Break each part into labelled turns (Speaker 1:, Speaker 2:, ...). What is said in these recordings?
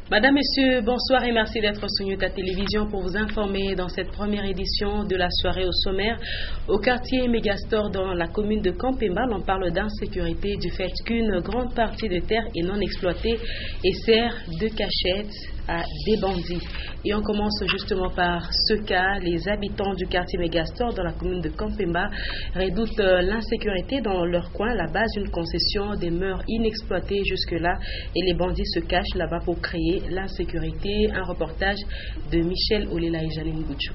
Speaker 1: Madame, Messieurs, bonsoir et merci d'être sur Nyota Télévision pour vous informer dans cette première édition de la soirée au sommaire. Au quartier Megastore dans la commune de Kampemba, on parle d'insécurité du fait qu'une grande partie de terre est non exploitée et sert de cachette à des bandits. Et on commence justement par ce cas. Les habitants du quartier Megastore dans la commune de Kampemba redoutent l'insécurité dans leur coin. La base d'une concession demeure inexploitée jusque-là et les bandits se cachent là-bas pour créer l'insécurité. Un reportage de Michel Olela et Janine Gouchou.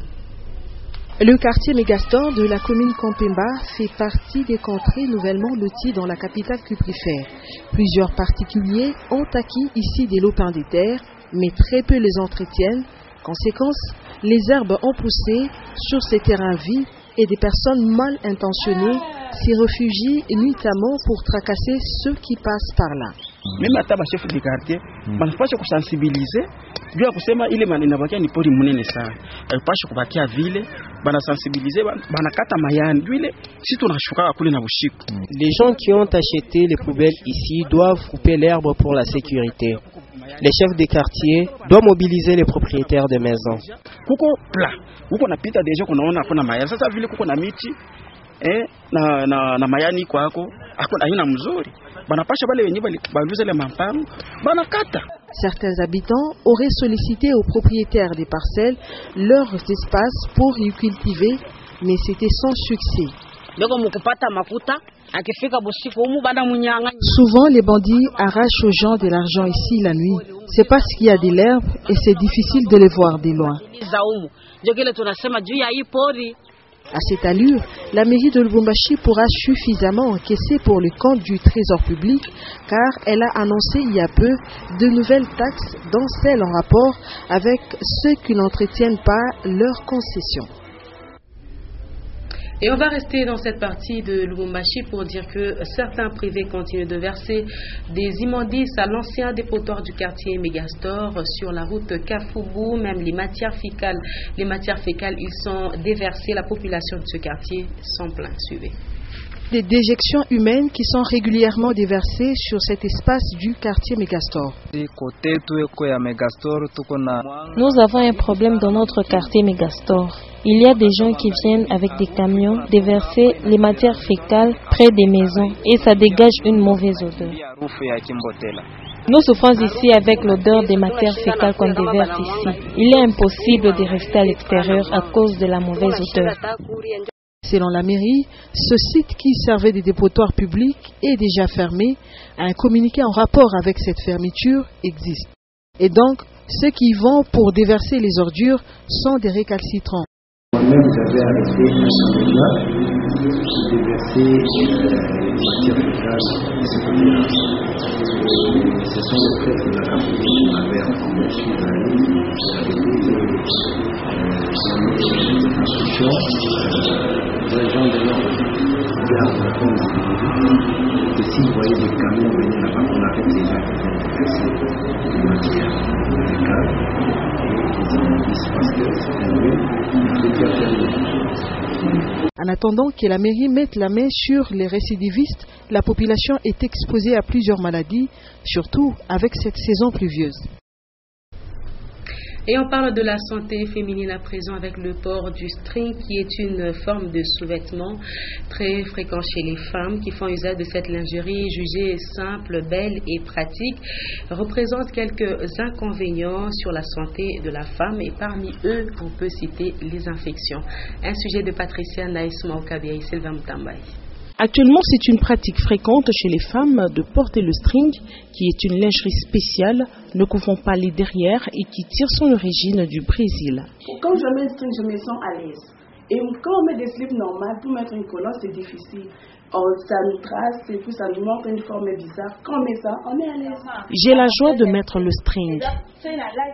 Speaker 2: Le quartier Megastore de la commune Kampemba fait partie des contrées nouvellement loties dans la capitale cuprifère. Plusieurs particuliers ont acquis ici des lopins de terre, mais très peu les entretiennent. Conséquence, les herbes ont poussé sur ces terrains vides et des personnes mal intentionnées s'y réfugient nuitamment pour tracasser ceux qui passent par là.
Speaker 3: Même à taba chef de quartier, banapasha kusensibiliser juu ya kusema ile inabakia ni pori munene sana. Haipasha kubakia vile, banasensibiliser, banakata mayani juu ile si tunashuka kule na bushiku.
Speaker 4: Les gens qui ont acheté les poubelles ici doivent couper l'herbe pour la sécurité. Les chefs des quartiers doivent mobiliser les propriétaires des maisons.
Speaker 3: Kuko pla, kuko napita deja kunaona kuna mayani. Sasa vile kuko na miti na mayani kwako, hakuna aina mzuri.
Speaker 2: Certains habitants auraient sollicité aux propriétaires des parcelles leurs espaces pour y cultiver, mais c'était sans succès. Souvent, les bandits arrachent aux gens de l'argent ici la nuit. C'est parce qu'il y a de l'herbe et c'est difficile de les voir de loin. À cette allure, la mairie de Lubumbashi pourra suffisamment encaisser pour le compte du trésor public car elle a annoncé il y a peu de nouvelles taxes dont celles en rapport avec ceux qui n'entretiennent pas leurs concessions.
Speaker 1: Et on va rester dans cette partie de Lubumbashi pour dire que certains privés continuent de verser des immondices à l'ancien dépotoir du quartier Megastore sur la route Kafoubou. Même les matières fécales, ils sont déversées. La population de ce quartier s'en plaint. Suivez.
Speaker 2: Des déjections humaines qui sont régulièrement déversées sur cet espace du quartier Megastore.
Speaker 5: Nous avons un problème dans notre quartier Megastore. Il y a des gens qui viennent avec des camions déverser les matières fécales près des maisons et ça dégage une mauvaise odeur. Nous souffrons ici avec l'odeur des matières fécales qu'on déverse ici. Il est impossible de rester à l'extérieur à cause de la mauvaise odeur.
Speaker 2: Selon la mairie, ce site qui servait de dépotoir public est déjà fermé. Un communiqué en rapport avec cette fermeture existe. Et donc, ceux qui y vont pour déverser les ordures sont des récalcitrants.
Speaker 6: Moi-même, j'avais arrêté là de déverser les matières fécales de ce côté-là. Ce sont les prêtres de la République qui m'avaient informé sur la ligne avec l'instruction. Les gens de l'ordre gardent la forme de que si vous voyez des camions venir là-bas, on arrête les gens qui vont déverser les matières fécales et les immondices parce que c'est un lieu qui est fermé.
Speaker 2: En attendant que la mairie mette la main sur les récidivistes, la population est exposée à plusieurs maladies, surtout avec cette saison pluvieuse.
Speaker 1: Et on parle de la santé féminine à présent avec le port du string qui est une forme de sous-vêtement très fréquent chez les femmes qui font usage de cette lingerie jugée simple, belle et pratique, représente quelques inconvénients sur la santé de la femme et parmi eux on peut citer les infections. Un sujet de Patricia Naïsma Okabia et Sylvain Mutambay.
Speaker 7: Actuellement, c'est une pratique fréquente chez les femmes de porter le string, qui est une lingerie spéciale, ne couvrant pas les derrières et qui tire son origine du Brésil.
Speaker 8: Quand je mets le string, je me sens à l'aise. Et quand on met des slips normales, pour mettre une colonne, c'est difficile. Ça nous trace et puis ça nous montre une forme bizarre. Quand on met ça, on est à l'aise.
Speaker 7: J'ai la joie de mettre le string.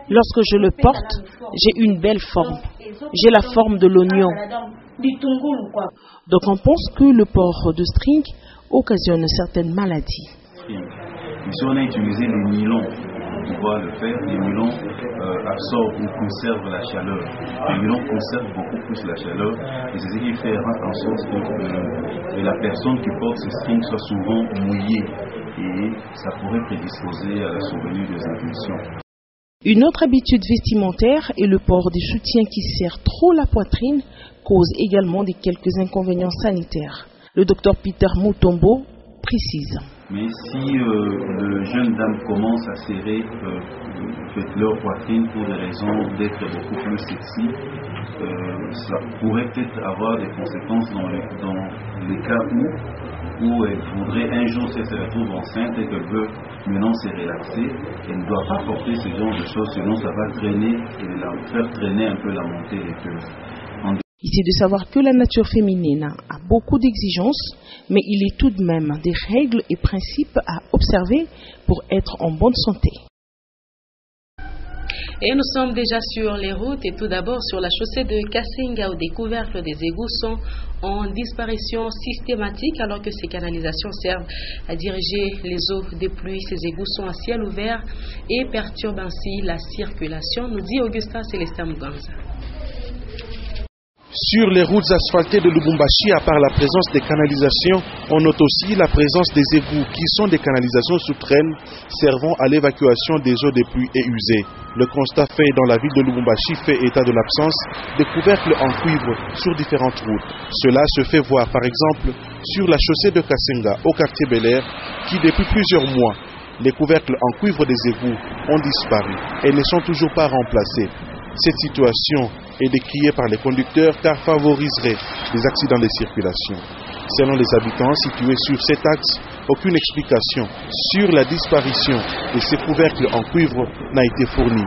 Speaker 7: Lorsque je le porte, j'ai une belle forme. J'ai la forme de l'oignon. Donc on pense que le port de string occasionne certaines maladies.
Speaker 9: Ici on a utilisé le nylon pour pouvoir le faire. Le nylon absorbe ou conserve la chaleur. Le nylon conserve beaucoup plus la chaleur et c'est ce qui fait en sorte que la personne qui porte ce string soit souvent mouillée et ça pourrait prédisposer à la survenue des infections.
Speaker 7: Une autre habitude vestimentaire et le port des soutiens qui serrent trop la poitrine cause également quelques inconvénients sanitaires. Le docteur Peter Mutombo précise.
Speaker 9: Mais si le jeune dame commence à serrer leur poitrine pour des raisons d'être beaucoup plus sexy, ça pourrait peut-être avoir des conséquences dans les cas où elle voudrait un jour, si elle se retrouve enceinte et qu'elle veut maintenant se relaxer, elle ne doit pas porter ce genre de choses, sinon ça va traîner et faire traîner un peu la montée des cœurs.
Speaker 7: Ici de savoir que la nature féminine a beaucoup d'exigences, mais il est tout de même des règles et principes à observer pour être en bonne santé.
Speaker 1: Et nous sommes déjà sur les routes et tout d'abord sur la chaussée de Kasenga où des couvercles des égouts sont en disparition systématique alors que ces canalisations servent à diriger les eaux des pluies. Ces égouts sont à ciel ouvert et perturbent ainsi la circulation, nous dit Augustin Célestin Muganza.
Speaker 10: Sur les routes asphaltées de Lubumbashi, à part la présence des canalisations, on note aussi la présence des égouts qui sont des canalisations souterraines servant à l'évacuation des eaux des pluies et usées. Le constat fait dans la ville de Lubumbashi fait état de l'absence de couvercles en cuivre sur différentes routes. Cela se fait voir par exemple sur la chaussée de Kasenga au quartier Bel-Air qui depuis plusieurs mois, les couvercles en cuivre des égouts ont disparu et ne sont toujours pas remplacés. Cette situation est décriée par les conducteurs car favoriserait des accidents de circulation. Selon les habitants situés sur cet axe, aucune explication sur la disparition de ces couvercles en cuivre n'a été fournie.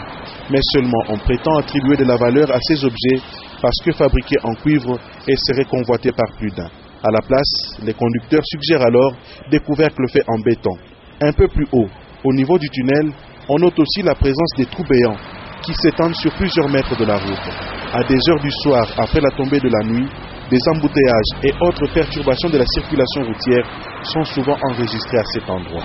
Speaker 10: Mais seulement on prétend attribuer de la valeur à ces objets parce que fabriqués en cuivre et seraient convoités par plus d'un. À la place, les conducteurs suggèrent alors des couvercles faits en béton. Un peu plus haut, au niveau du tunnel, on note aussi la présence des trous béants qui s'étendent sur plusieurs mètres de la route. À des heures du soir, après la tombée de la nuit, des embouteillages et autres perturbations de la circulation routière sont souvent enregistrés à cet endroit.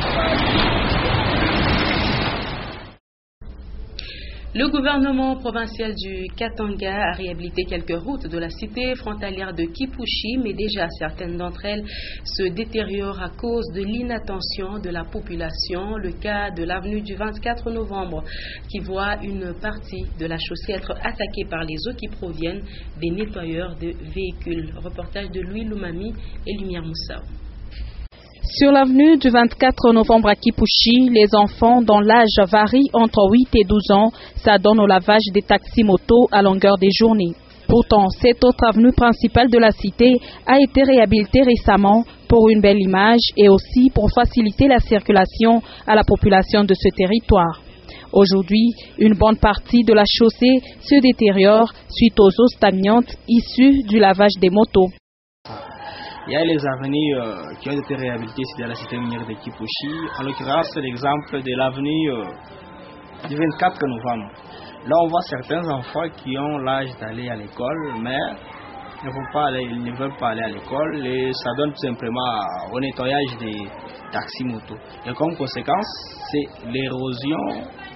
Speaker 1: Le gouvernement provincial du Katanga a réhabilité quelques routes de la cité frontalière de Kipushi, mais déjà certaines d'entre elles se détériorent à cause de l'inattention de la population. Le cas de l'avenue du 24 novembre qui voit une partie de la chaussée être attaquée par les eaux qui proviennent des nettoyeurs de véhicules. Reportage de Louis Lumami et Lumière Moussa.
Speaker 11: Sur l'avenue du 24 novembre à Kipushi, les enfants dont l'âge varie entre 8 et 12 ans s'adonnent au lavage des taxis-motos à longueur des journées. Pourtant, cette autre avenue principale de la cité a été réhabilitée récemment pour une belle image et aussi pour faciliter la circulation à la population de ce territoire. Aujourd'hui, une bonne partie de la chaussée se détériore suite aux eaux stagnantes issues du lavage des motos.
Speaker 12: Il y a les avenues qui ont été réhabilitées ici dans la cité minière de Kipushi. En l'occurrence, c'est l'exemple de l'avenue du 24 novembre. Là, on voit certains enfants qui ont l'âge d'aller à l'école, mais ils ne veulent pas aller à l'école et ça donne tout simplement au nettoyage des taxis-motos. Et comme conséquence, c'est l'érosion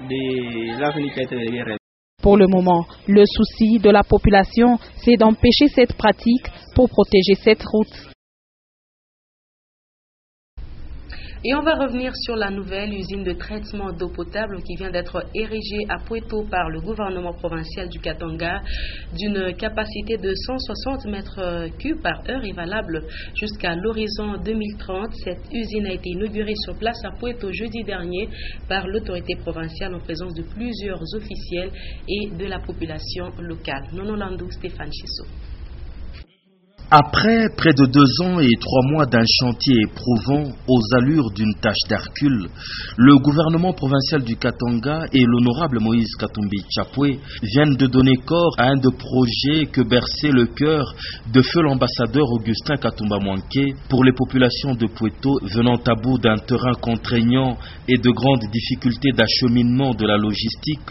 Speaker 12: des avenues qui a été réhabilitées.
Speaker 11: Pour le moment, le souci de la population, c'est d'empêcher cette pratique pour protéger cette route.
Speaker 1: Et on va revenir sur la nouvelle usine de traitement d'eau potable qui vient d'être érigée à Pweto par le gouvernement provincial du Katanga d'une capacité de 160 mètres cubes par heure et valable jusqu'à l'horizon 2030. Cette usine a été inaugurée sur place à Pweto jeudi dernier par l'autorité provinciale en présence de plusieurs officiels et de la population locale. Nono Landou, Stéphane Chisso.
Speaker 13: Après près de 2 ans et 3 mois d'un chantier éprouvant aux allures d'une tâche d'Hercule, le gouvernement provincial du Katanga et l'honorable Moïse Katumbi Chapwe viennent de donner corps à un de projets que berçait le cœur de feu l'ambassadeur Augustin Katumba Mwanké pour les populations de Pweto venant à bout d'un terrain contraignant et de grandes difficultés d'acheminement de la logistique.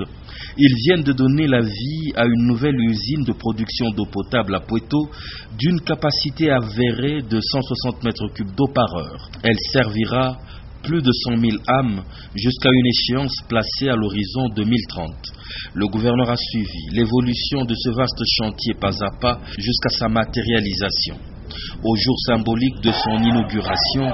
Speaker 13: Ils viennent de donner la vie à une nouvelle usine de production d'eau potable à Pweto d'une capacité avérée de 160 mètres cubes d'eau par heure. Elle servira plus de 100 000 âmes jusqu'à une échéance placée à l'horizon 2030. Le gouverneur a suivi l'évolution de ce vaste chantier pas à pas jusqu'à sa matérialisation. au jour symbolique de son inauguration,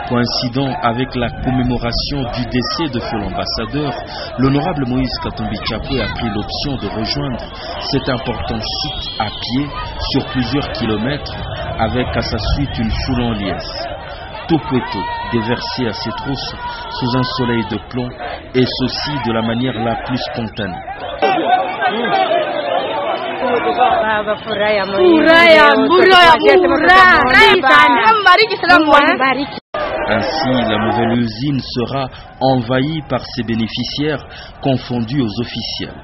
Speaker 13: coïncidant avec la commémoration du décès de feu l'ambassadeur, l'honorable Moïse Katumbi Chapwe a pris l'option de rejoindre cet important site à pied sur plusieurs kilomètres, avec à sa suite une foule en liesse. Tout Pweto déversé à ses trousses sous un soleil de plomb, et ceci de la manière la plus spontanée. Ainsi, la nouvelle usine sera envahie par ses bénéficiaires confondus aux officiels.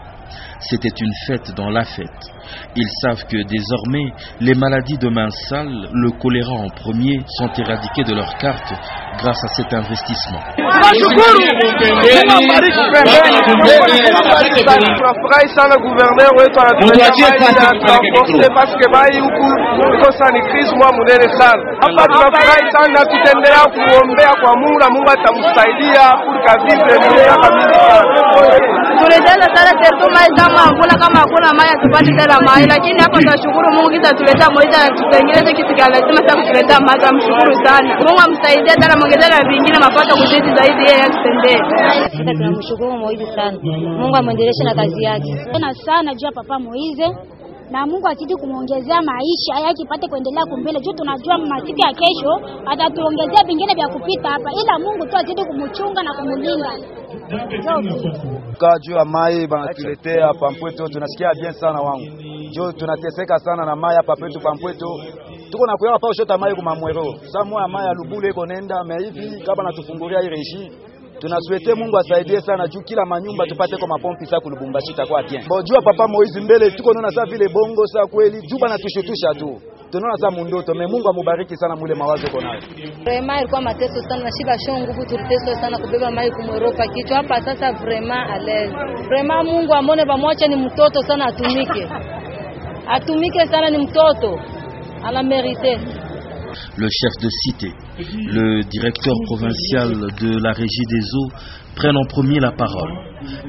Speaker 13: C'était une fête dans la fête. Ils savent que désormais, les maladies de main sale, le choléra en premier, sont éradiquées de leur carte grâce à cet investissement.
Speaker 14: Lakini hapo tunashukuru Mungu kitatuletea moja na tutengeneze kitu kile lazima sasa kutuleta maji. Mshukuru sana Mungu, amsaidie tena muongezee na vingine mapato kuzidi zaidi, yeye atutendee.
Speaker 15: Sasa tunamshukuru Moize sana, Mungu amuendeleshe na kazi yake tena sana juu ya papa Moize, na Mungu azidi kumuongezea maisha yake ipate kuendelea kumbele, juu tunajua masiku ya kesho atatuongezea vingine vya kupita hapa, ila Mungu tu azidi kumuchunga na kumulinda.
Speaker 16: Juu ya mai banatuletea Pampweto, tunasikia bien sana wangu. Jo tunateseka sana na mai hapa petu Pampweto. Tuko na kuya hapa ushota mai kwa Mamwero. Sasa moya mai ya Lubule iko nenda me hivi kama natufungulia hii reji. Tunasuete Mungu asaidie sana juu kila manyumba tupate kwa mapompi sasa kulubumbashi takuwa bien. Bo jua papa Moize mbele tuko naona sasa vile bongo sasa kweli juba na tushutusha tu. Tunaona sasa mundoto me Mungu amubariki sana mule mawazo yako nayo.
Speaker 15: Vraiment ilikuwa mateso sana na shiba shongo nguvu tuliteso sana kubeba mai kwa Europa kichwa hapa sasa vraiment à l'aise. Vraiment Mungu amone pamoja ni mtoto sana atumike. Atumike sana ni mtoto. À la mérité.
Speaker 13: Le chef de cité, le directeur provincial de la régie des eaux prennent en premier la parole.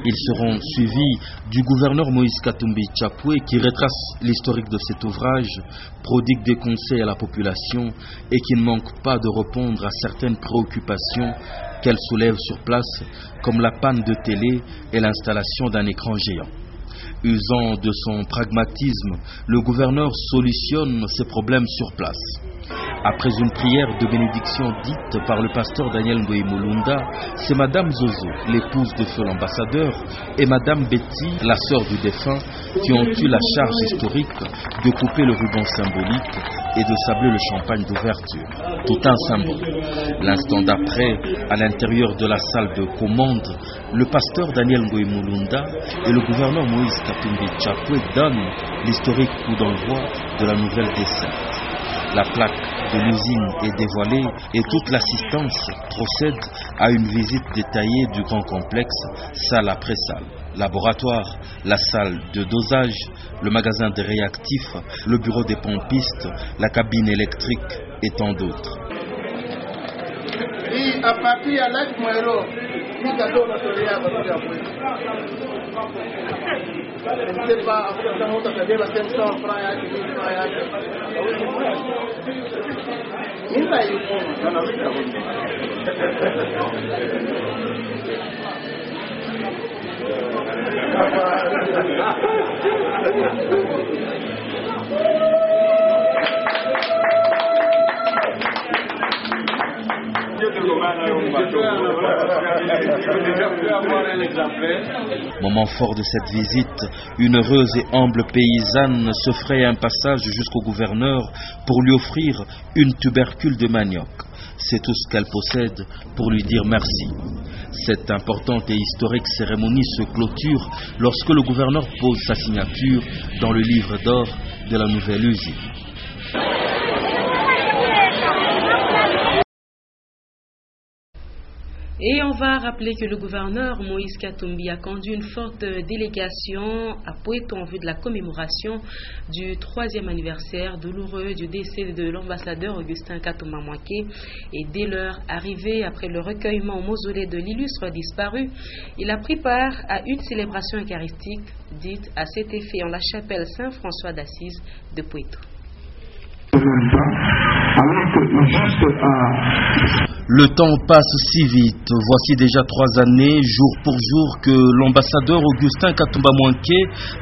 Speaker 13: Ils seront suivis du gouverneur Moïse Katumbi Chapwe qui retrace l'historique de cet ouvrage, prodigue des conseils à la population et qui ne manque pas de répondre à certaines préoccupations qu'elle soulève sur place, comme la panne de télé et l'installation d'un écran géant. Usant de son pragmatisme, le gouverneur solutionne ces problèmes sur place. Après une prière de bénédiction dite par le pasteur Daniel Ngoï Mulunda, c'est Madame Zozo, l'épouse de feu l'ambassadeur, et Madame Betty, la sœur du défunt, qui ont eu la charge historique de couper le ruban symbolique et de sabler le champagne d'ouverture. Tout un symbole. L'instant d'après, à l'intérieur de la salle de commande, le pasteur Daniel Ngoï Mulunda et le gouverneur Moïse Katumbi Chapwe donnent l'historique coup d'envoi de la nouvelle descente. La plaque de l'usine est dévoilée et toute l'assistance procède à une visite détaillée du grand complexe, salle après salle. Laboratoire, la salle de dosage, le magasin de réactifs, le bureau des pompistes, la cabine électrique et tant d'autres. Moment fort de cette visite, une heureuse et humble paysanne se fraye un passage jusqu'au gouverneur pour lui offrir une tubercule de manioc. C'est tout ce qu'elle possède pour lui dire merci. Cette importante et historique cérémonie se clôture lorsque le gouverneur pose sa signature dans le livre d'or de la nouvelle usine.
Speaker 1: Et on va rappeler que le gouverneur Moïse Katumbi a conduit une forte délégation à Pweto en vue de la commémoration du 3e anniversaire douloureux du décès de l'ambassadeur Augustin Katoma Mwake. Et dès leur arrivée, après le recueillement au mausolée de l'illustre disparu, il a pris part à une célébration eucharistique dite à cet effet en la chapelle Saint-François d'Assise de Pweto.
Speaker 17: avec juste
Speaker 13: Le temps passe si vite. Voici déjà 3 années, jour pour jour, que l'ambassadeur Augustin Katumba Mwanké,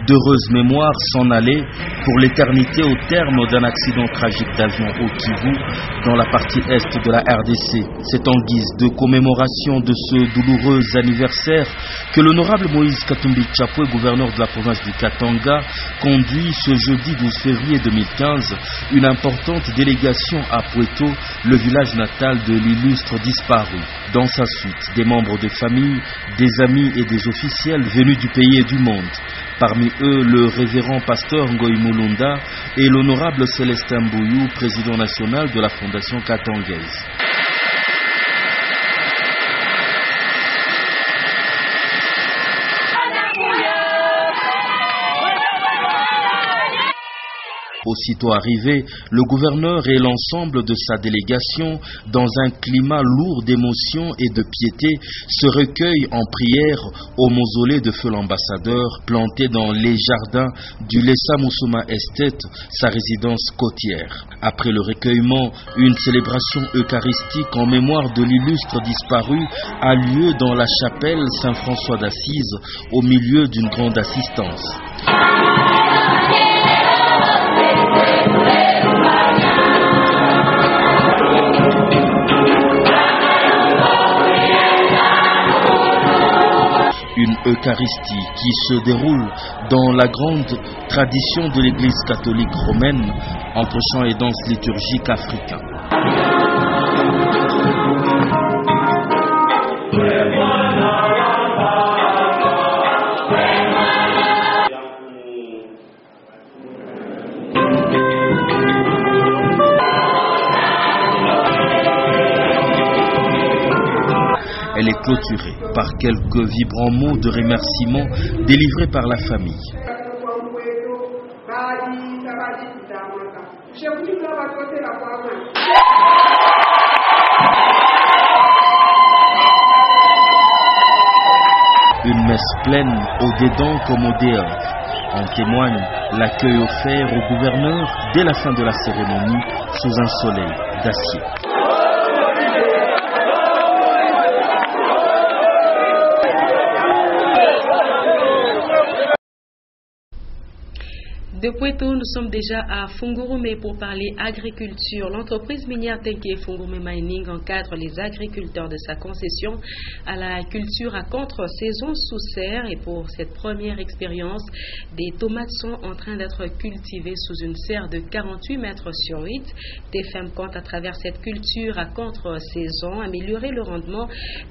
Speaker 13: d'heureuse mémoire, s'en allait pour l'éternité au terme d'un accident tragique d'avion au Kivu, dans la partie est de la RDC. C'est en guise de commémoration de ce douloureux anniversaire que l'honorable Moïse Katumbi Chapwe, gouverneur de la province du Katanga, conduit ce jeudi 12 février 2015 une importante délégation à Pweto, le village natal de l'illustre disparu. Dans sa suite, des membres de famille, des amis et des officiels venus du pays et du monde. Parmi eux, le révérend pasteur Ngoï Mulunda et l'honorable Célestin Bouyou, président national de la Fondation katangaise. Aussitôt arrivé, le gouverneur et l'ensemble de sa délégation, dans un climat lourd d'émotion et de piété, se recueillent en prière au mausolée de feu l'ambassadeur, planté dans les jardins du Lessa Mousouma Estate, sa résidence côtière. Après le recueillement, une célébration eucharistique en mémoire de l'illustre disparu a lieu dans la chapelle Saint-François d'Assise, au milieu d'une grande assistance. Une Eucharistie qui se déroule dans la grande tradition de l'Église catholique romaine, entre chants et danses liturgiques africains. Elle est clôturée par quelques vibrants mots de remerciement délivrés par la famille. Une messe pleine au dedans comme au dehors. En témoigne l'accueil offert au gouverneur dès la fin de la cérémonie sous un soleil d'acier.
Speaker 1: De Pweto, nous sommes déjà à Fungurume pour parler agriculture. L'entreprise minière Tenke Fungurume Mining encadre les agriculteurs de sa concession à la culture à contre-saison sous serre. Et pour cette première expérience, des tomates sont en train d'être cultivées sous une serre de 48 mètres sur 8. TFM compte à travers cette culture à contre-saison améliorer le rendement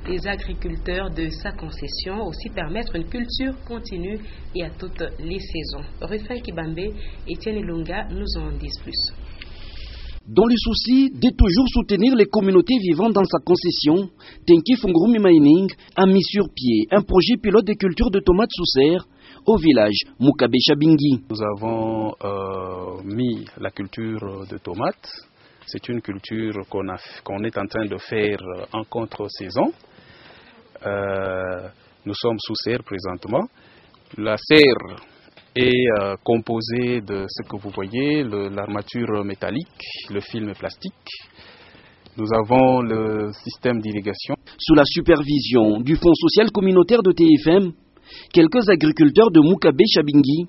Speaker 1: des agriculteurs de sa concession, aussi permettre une culture continue et à toutes les saisons. Rufin Kibambe, Etienne Ilunga nous en disent plus.
Speaker 18: Dans le souci de toujours soutenir les communautés vivantes dans sa concession, Tenke Fungurume Mining a mis sur pied un projet pilote de culture de tomates sous serre au village Mukabe Chabingi.
Speaker 19: Nous avons mis la culture de tomates. C'est une culture qu'on est en train de faire en contre-saison. Nous sommes sous serre présentement. La serre est composée de ce que vous voyez, l'armature métallique, le film plastique. Nous avons le système d'irrigation.
Speaker 18: Sous la supervision du Fonds social communautaire de TFM, quelques agriculteurs de Mukabe Chabingi,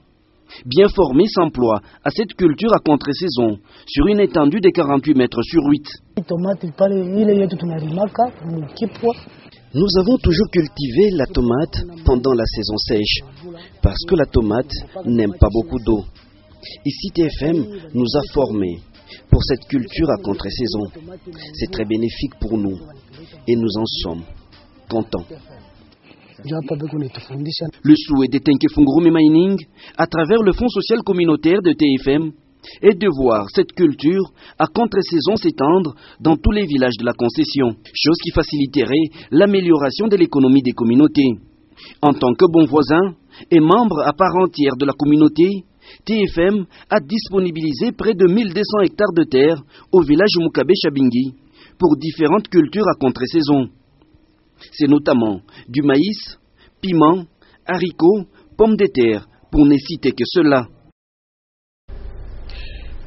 Speaker 18: bien formés, s'emploient à cette culture à contre-saison sur une étendue de 48 mètres sur 8. Nous avons toujours cultivé la tomate pendant la saison sèche, parce que la tomate n'aime pas beaucoup d'eau. Ici, TFM nous a formés pour cette culture à contre-saison. C'est très bénéfique pour nous et nous en sommes contents. Le souhait de Tenke Fungurume Mining, à travers le Fonds social communautaire de TFM, est de voir cette culture à contre-saison s'étendre dans tous les villages de la concession, chose qui faciliterait l'amélioration de l'économie des communautés. En tant que bon voisin et membre à part entière de la communauté, TFM a disponibilisé près de 1200 hectares de terre au village Mukabe Chabingi pour différentes cultures à contre-saison. C'est notamment du maïs, piment, haricots, pommes de terre, pour ne citer que cela.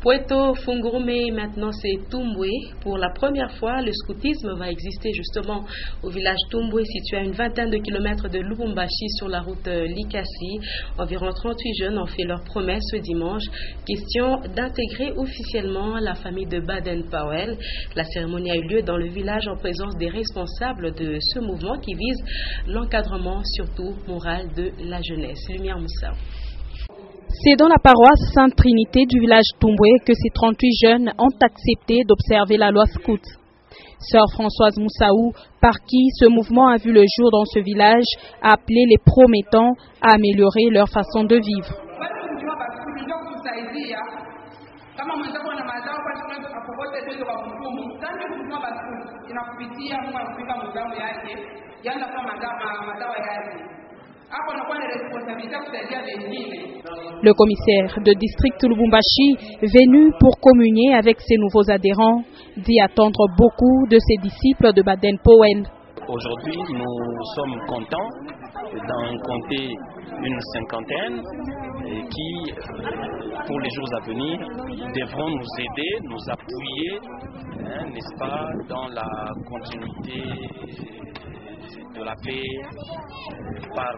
Speaker 1: Puerto Fungurume, maintenant c'est Tumbwe. Pour la première fois, le scoutisme va exister justement au village Tumbwe, situé à une vingtaine de kilomètres de Lubumbashi sur la route Likasi. Environ 38 jeunes ont fait leur promesse ce dimanche. Question d'intégrer officiellement la famille de Baden-Powell. La cérémonie a eu lieu dans le village en présence des responsables de ce mouvement qui vise l'encadrement surtout moral de la jeunesse. Lumière Moussa.
Speaker 11: C'est dans la paroisse Sainte-Trinité du village Tumbwe que ces 38 jeunes ont accepté d'observer la loi scout. Sœur Françoise Moussaou, par qui ce mouvement a vu le jour dans ce village, a appelé les promettants à améliorer leur façon de vivre. Le commissaire de district Lubumbashi, venu pour communier avec ses nouveaux adhérents, dit attendre beaucoup de ses disciples de Baden-Powell.
Speaker 20: Aujourd'hui, nous sommes contents d'en compter une cinquantaine qui, pour les jours à venir, devront nous aider, nous appuyer, n'est-ce pas, dans la continuité de la paix, par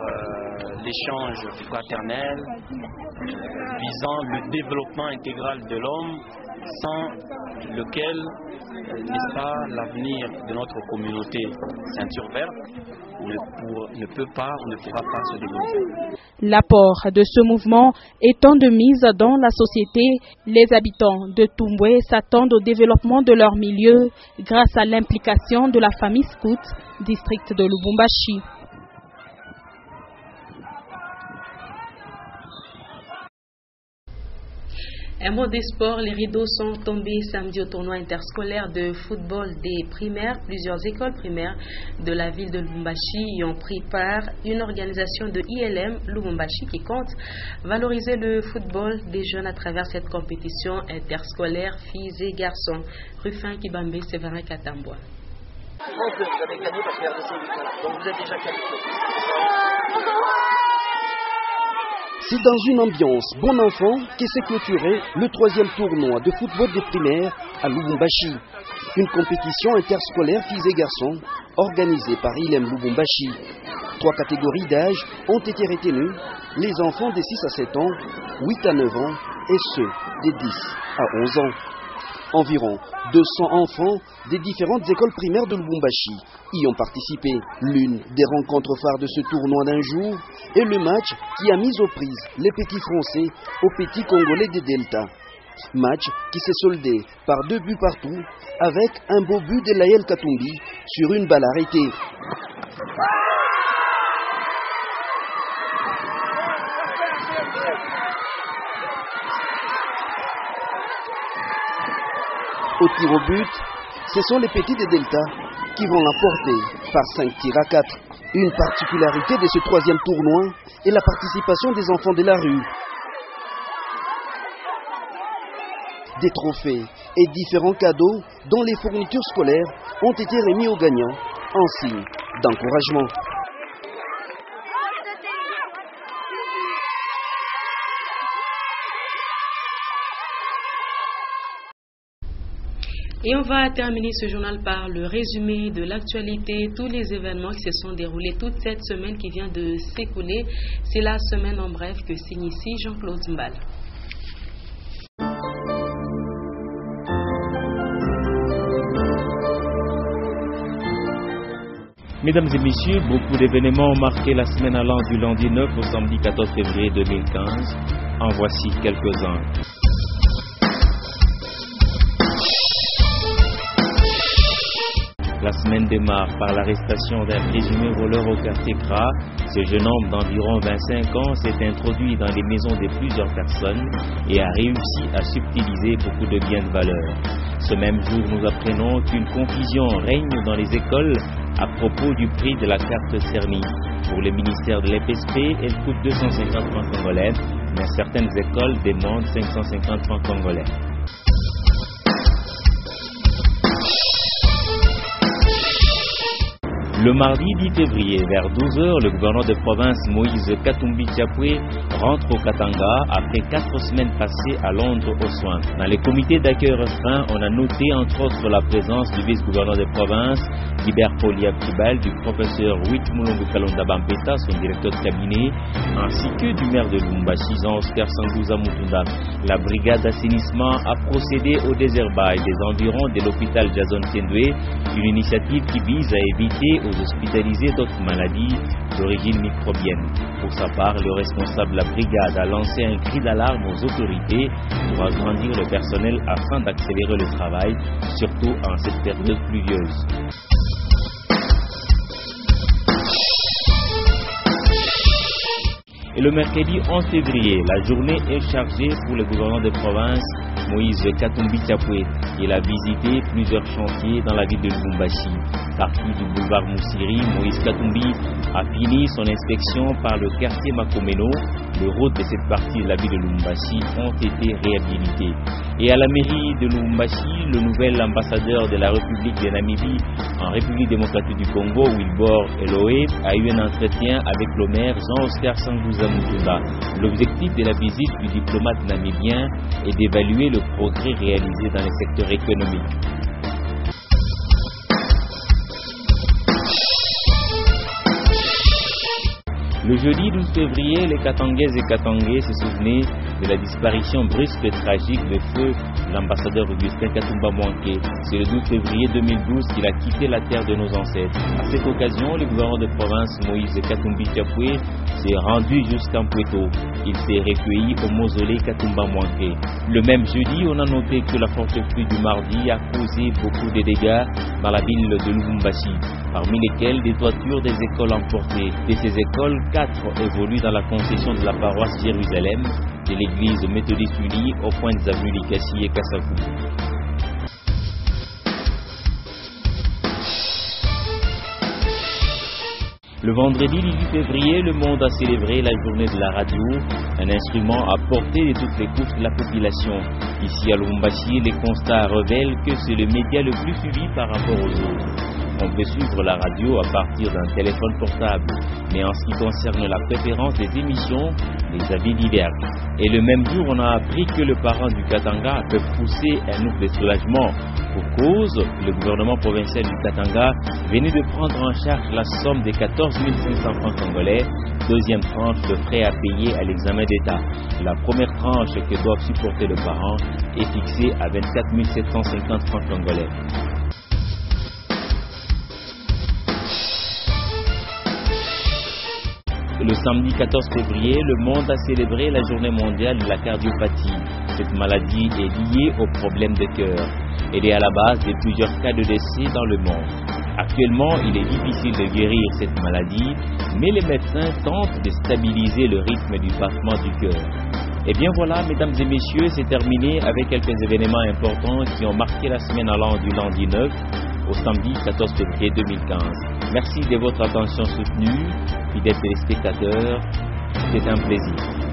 Speaker 20: l'échange fraternel, visant le développement intégral de l'homme, sans lequel, n'est-ce pas, l'avenir de notre communauté ceinture verte ne pourra pas se développer.
Speaker 11: L'apport de ce mouvement étant de mise dans la société, les habitants de Tumbwe s'attendent au développement de leur milieu grâce à l'implication de la famille scout, district de Lubumbashi.
Speaker 1: Un mot des sports, les rideaux sont tombés samedi au tournoi interscolaire de football des primaires. Plusieurs écoles primaires de la ville de Lubumbashi y ont pris part. Une organisation de ILM Lubumbashi qui compte valoriser le football des jeunes à travers cette compétition interscolaire filles et garçons. Rufin Kibambe, Séverin Katamboa.
Speaker 21: Je pense que vous avez gagné parce que RDC est victoire. Donc vous êtes déjà qualifié.
Speaker 18: C'est dans une ambiance bon enfant qu'est s'est clôturé le 3e tournoi de football des primaires à Lubumbashi. Une compétition interscolaire filles et garçons organisée par ILM Lubumbashi. 3 catégories d'âge ont été retenues, les enfants de 6 à 7 ans, 8 à 9 ans et ceux de 10 à 11 ans. Environ 200 enfants des différentes écoles primaires de Lubumbashi y ont participé. L'une des rencontres phares de ce tournoi d'un jour est le match qui a mis aux prises les petits Français aux petits Congolais des Delta. Match qui s'est soldé par 2 buts partout avec un beau but de Laël Katumbi sur une balle arrêtée. Au tir au but, ce sont les petits des Delta qui vont l'emporter par 5 tirs à 4. Une particularité de ce 3e tournoi est la participation des enfants de la rue. Des trophées et différents cadeaux dont les fournitures scolaires ont été remis aux gagnants en signe d'encouragement.
Speaker 1: Et on va terminer ce journal par le résumé de l'actualité, tous les événements qui se sont déroulés toute cette semaine qui vient de s'écouler. C'est la semaine en bref que signe ici Jean-Claude Mbal.
Speaker 22: Mesdames et messieurs, beaucoup d'événements ont marqué la semaine allant du lundi 9 au samedi 14 février 2015. En voici quelques-uns. La semaine démarre par l'arrestation d'un présumé voleur au quartier Kra. Ce jeune homme d'environ 25 ans s'est introduit dans les maisons de plusieurs personnes et a réussi à subtiliser beaucoup de biens de valeur. Ce même jour, nous apprenons qu'une confusion règne dans les écoles à propos du prix de la carte Cerny. Pour le ministère de l'EPSP, elle coûte 250 francs congolais, mais certaines écoles demandent 550 francs congolais. Le mardi 10 février, vers 12h, le gouverneur de province Moïse Katumbi Chapwe rentre au Katanga après 4 semaines passées à Londres aux soins. Dans les comités d'accueil restreints, on a noté entre autres la présence du vice-gouverneur de province, Guibert Poliab Kibal, du professeur Wit Moulongo Kalonda Bampeta, son directeur de cabinet, ainsi que du maire de Lubumbashi, Jean-Oscar Sangouza Mutunda. La brigade d'assainissement a procédé au désherbage des environs de l'hôpital Jason Tendoué, une initiative qui vise à éviter aux hospitalisés d'autres maladies d'origine microbienne. Pour sa part, le responsable de la brigade a lancé un cri d'alarme aux autorités pour agrandir le personnel afin d'accélérer le travail, surtout en cette période pluvieuse. Et le mercredi 11 février, la journée est chargée pour le gouverneur de province Moïse Katumbi Chapwe. Il a visité plusieurs chantiers dans la ville de Lubumbashi. Parti du boulevard Moussiri, Moïse Katumbi a fini son inspection par le quartier Makomeno. Les routes de cette partie de la ville de Lubumbashi ont été réhabilitées. Et à la mairie de Lubumbashi, le nouvel ambassadeur de la République de Namibie en République démocratique du Congo, Wilbor Eloé, a eu un entretien avec le maire Jean-Oscar Sangouza Mutunda. L'objectif de la visite du diplomate namibien est d'évaluer le progrès réalisé dans le secteur économique. Le jeudi 12 février, les Katangaises et Katangais se souvenaient de la disparition brusque et tragique de feu l'ambassadeur Augustin Katumba Mwanké. C'est le 12 février 2012 qu'il a quitté la terre de nos ancêtres. À cette occasion, le gouverneur de province Moïse Katumbi Chapwe s'est rendu jusqu'à Mpweto. Il s'est recueilli au mausolée Katumba Mwanké. Le même jeudi, on a noté que la forte pluie du mardi a causé beaucoup de dégâts dans la ville de Lubumbashi, parmi lesquels des toitures des écoles emportées. De ces écoles, 4 évoluent dans la concession de la paroisse Jérusalem, de l'église méthodiste unie au point des avenues Likasi et Kasakou. Le vendredi 18 février, le monde a célébré la journée de la radio, un instrument à portée de toutes les couches de la population. Ici à Lubumbashi, les constats révèlent que c'est le média le plus suivi par rapport aux autres. On peut suivre la radio à partir d'un téléphone portable, mais en ce qui concerne la préférence des émissions, les avis divergent. Et le même jour, on a appris que le parent du Katanga peut pousser un ouf de soulagement. Pour cause, le gouvernement provincial du Katanga venait de prendre en charge la somme de 14 500 francs congolais, deuxième tranche de frais à payer à l'examen d'État. La première tranche que doivent supporter le parent est fixée à 24 750 francs congolais. Le samedi 14 février, le monde a célébré la journée mondiale de la cardiopathie. Cette maladie est liée aux problèmes de cœur. Elle est à la base de plusieurs cas de décès dans le monde. Actuellement, il est difficile de guérir cette maladie, mais les médecins tentent de stabiliser le rythme du battement du cœur. Et bien voilà, mesdames et messieurs, c'est terminé avec quelques événements importants qui ont marqué la semaine allant du lundi 9 au samedi 14 février 2015. Merci de votre attention soutenue, fidèles téléspectateurs, c'était un plaisir.